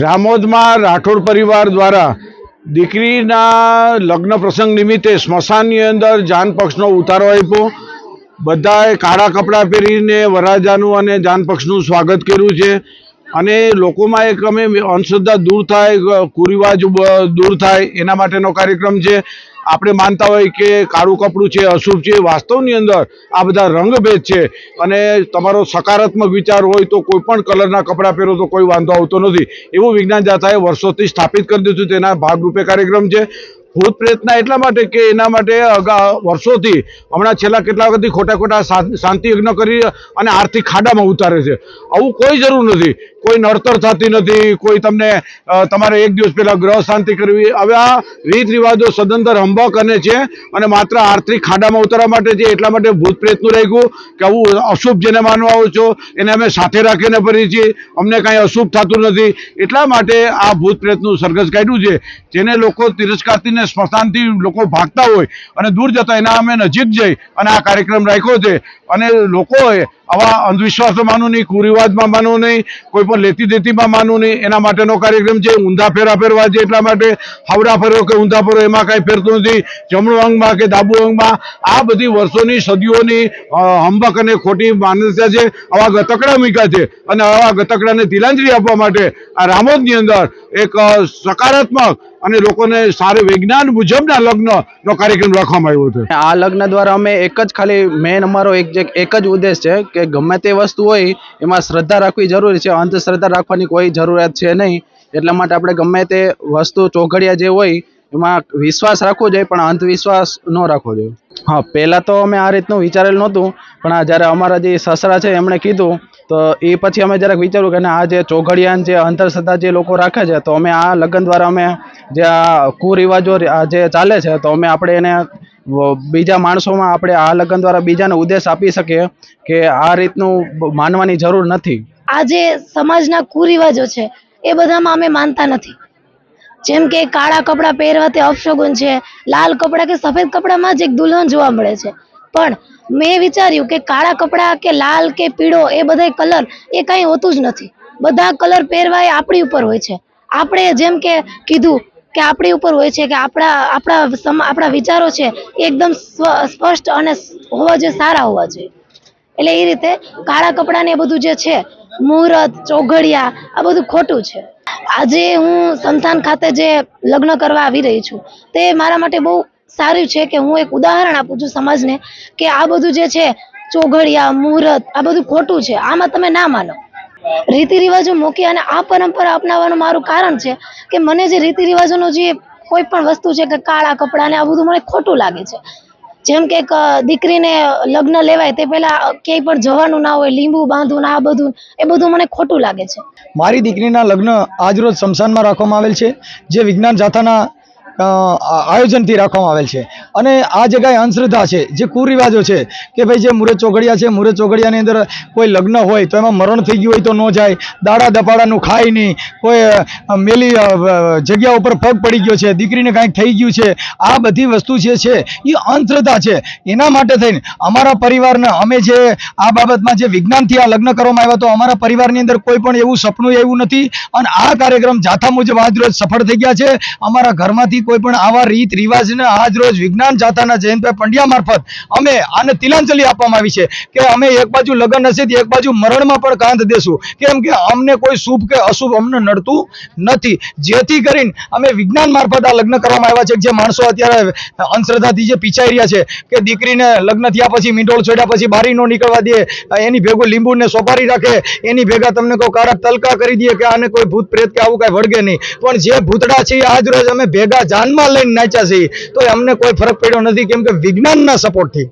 રામોદમાં રાઠોડ પરિવાર દ્વારા દીકરીના લગ્ન પ્રસંગ નિમિત્તે સ્મશાનની અંદર જાન પક્ષનો ઉતારો આપ્યો। બધાએ કાળા કપડાં પહેરીને વરરાજાનું અને જાન પક્ષનું સ્વાગત કર્યું છે અને લોકોમાં એક અમે અંધશ્રદ્ધા દૂર થાય, કુરિવાજ દૂર થાય એના માટેનો કાર્યક્રમ છે। આપણે માનતા હોય કે કાળું કપડું છે અશુભ છે, વાસ્તવની અંદર આ બધા રંગભેદ છે અને તમારો સકારાત્મક વિચાર હોય તો કોઈ પણ કલરના કપડાં પહેરો તો કોઈ વાંધો આવતો નથી, એવું વિજ્ઞાન જાથાએ વર્ષોથી સ્થાપિત કરી દીધું। તેના ભાગરૂપે કાર્યક્રમ છે। ભૂત પ્રેતના એટલા માટે કે એના માટે વર્ષોથી હમણાં છેલ્લા કેટલા વખતથી ખોટા શાંતિ યજ્ઞ કરી અને આર્થિક ખાડામાં ઉતારે છે। આવું કોઈ જરૂર નથી, કોઈ નડતર થતી નથી, કોઈ તમને તમારે એક દિવસ પહેલા ગ્રહ શાંતિ કરવી, હવે આ રીત રિવાજો સદંતર હંબક અને છે અને માત્ર આર્થિક ખાડામાં ઉતારવા માટે છે। એટલા માટે ભૂત પ્રેતનું રાખ્યું કે આવું અશુભ જેને માનવા આવો છો એને અમે સાથે રાખીને ફરીએ છીએ, અમને કાંઈ અશુભ થતું નથી, એટલા માટે આ ભૂત પ્રેતનું સરઘસ કાઢ્યું છે। જેને લોકો તિરસ્કારથી સ્મશાનથી લોકો ભાગતા હોય અને દૂર જતા એના અમે નજીક જઈ અને આ કાર્યક્રમ રાખ્યો છે અને લોકોએ આવા અંધવિશ્વાસો માનવું નહીં, કુરિવાજમાં માનવું નહીં, કોઈ પણ લેતી દેતીમાં માનવું નહીં, એના માટેનો કાર્યક્રમ છે। ઊંધા ફેરા ફેરવા છે એટલા માટે હાવડા ફેરો કે ઊંધા ફેરો એમાં કાંઈ ફેરતું નથી, જમણું અંગમાં કે ડાબુ અંગમાં, આ બધી વર્ષોની સદીઓની હંબક અને ખોટી માન્યતા છે। આવા ગતકડા મૂક્યા છે અને આવા ગતકડાને તિલાંજલિ આપવા માટે આ રામોદની અંદર એક સકારાત્મક અને લોકોને સારું વિજ્ઞાન મુજબના લગ્નનો કાર્યક્રમ રાખવામાં આવ્યો છે। આ લગ્ન દ્વારા અમે એક જ ખાલી મેન અમારો એક જ ઉદ્દેશ છે કે ગમે તે વસ્તુ હોય એમાં શ્રદ્ધા રાખવી જરૂરી છે, અંધશ્રદ્ધા રાખવાની કોઈ જરૂરિયાત છે નહીં। એટલા માટે આપણે ગમે તે વસ્તુ ચોઘડિયા જે હોય એમાં વિશ્વાસ રાખવો જોઈએ પણ અંધવિશ્વાસ ન રાખવો જોઈએ। હા, પહેલાં તો અમે આ રીતનું વિચારેલું નહોતું પણ જ્યારે અમારા જે સસરા છે એમણે કીધું તો એ પછી અમે જરાક વિચાર્યું કે આ જે ચોઘડિયાન જે અંધશ્રદ્ધા જે લોકો રાખે છે તો અમે આ લગ્ન દ્વારા અમે જે આ કુરિવાજો જે ચાલે છે તો અમે આપણે એને બીજા માણસોમાં આપણે આ લગ્ન દ્વારા બીજાને ઉદ્દેશ આપી શકીએ કે આ રીતનું માનવાની જરૂર નથી। આ જે સમાજના કુરિવાજો છે એ બધામાં અમે માનતા નથી। જેમ કે કાળા કપડાં પહેરવાથી અપશગુન છે, લાલ કપડાં કે સફેદ કપડામાં જ એક દુલ્હન જોવા મળે છે, પણ મેં વિચાર્યું કે કાળા કપડાં કે લાલ કે પીળો એ બધા કલર એ કાંઈ હોતું જ નથી। બધા કલર પહેરવા એ આપણી ઉપર હોય છે। આપણે જેમ કે કીધું કે આપણી ઉપર હોય છે કે આપણા વિચારો છે એકદમ સ્પષ્ટ અને હોવા જોઈએ, સારા હોવા જોઈએ। એટલે એ રીતે કાળા કપડાં ને એ બધું જે છે મુહૂર્ત, ચોઘડિયા આ બધું ખોટું છે। આજે હું સંતાન ખાતે જે લગ્ન કરવા આવી રહી છું તે મારા માટે બહુ સારું છે કે હું એક ઉદાહરણ આપું છું સમાજને કે આ બધું જે છે ચોઘડિયા, મુહૂર્ત આ બધું ખોટું છે, આમાં તમે ના માનો। રીતિ રિવાજો મૂકી અને આ પરંપરા અપનાવવાનું મારું કારણ છે કે મને જે રીતિ રિવાજોનું જે કોઈ પણ વસ્તુ છે કે કાળા કપડાં ને આ બધું મને ખોટું લાગે છે। જેમ કે દીકરીને લગ્ન લેવાય તે પહેલા ક્યાંય પણ જવાનું ના હોય, લીંબુ બાંધવું આ બધું એ બધું મને ખોટું લાગે છે। મારી દીકરીના લગ્ન આજરોજ સ્મશાનમાં રાખવામાં આવેલ છે, જે વિજ્ઞાન જાથાના આયોજનથી રાખવામાં આવેલ છે અને આ જગ્યાએ અંધશ્રદ્ધા છે, જે કુરિવાજો છે કે ભાઈ જે મુહૂર્ત ચોઘડિયા છે, મુહૂર્ત ચોઘડિયાની અંદર કોઈ લગ્ન હોય તો એમાં મરણ થઈ ગયું હોય તો ન જાય, દાડા દપાડાનું ખાય નહીં, કોઈ મેલી જગ્યા ઉપર પગ પડી ગયો છે, દીકરીને કાંઈક થઈ ગયું છે, આ બધી વસ્તુ જે છે એ અંધશ્રદ્ધા છે। એના માટે થઈને અમારા પરિવારના અમે જે આ બાબતમાં જે વિજ્ઞાનથી આ લગ્ન કરવામાં આવ્યા તો અમારા પરિવારની અંદર કોઈ પણ એવું સપનું એવું નથી અને આ કાર્યક્રમ જાથા મુજબ આજરોજ સફળ થઈ ગયા છે। અમારા ઘરમાંથી કોઈ પણ આવા રીત રિવાજને આજ રોજ વિજ્ઞાન જાથાના જયંતભાઈ પંડ્યા મારફત અમે આને તિલાંજલિ આપવામાં આવી છે કે અમે એક બાજુ લગ્ન હશે એક બાજુ મરણમાં પણ કાંધ દેશું, કેમ કે અમને કોઈ શુભ કે અશુભ અમને નડતું નથી। જેથી કરીને અમે વિજ્ઞાન મારફત આ લગ્ન કરવામાં આવ્યા છે। જે માણસો અત્યારે અંધશ્રદ્ધાથી જે પીછાઈ રહ્યા છે કે દીકરીને લગ્ન થયા પછી મીંડોળ છોડ્યા પછી બારી ન નીકળવા દે, એની ભેગું લીંબુને સોપારી રાખે, એની ભેગા તમને કોઈ કાળા તલકા કરી દે કે આને કોઈ ભૂત પ્રેત કે આવું કાંઈ વળગે નહીં, પણ જે ભૂતડા છે આજ રોજ અમે ભેગા જાનમાં લઈને નાચ્યા છીએ તો અમને કોઈ ફરક પડ્યો નથી, કેમ કે વિજ્ઞાનના સપોર્ટથી।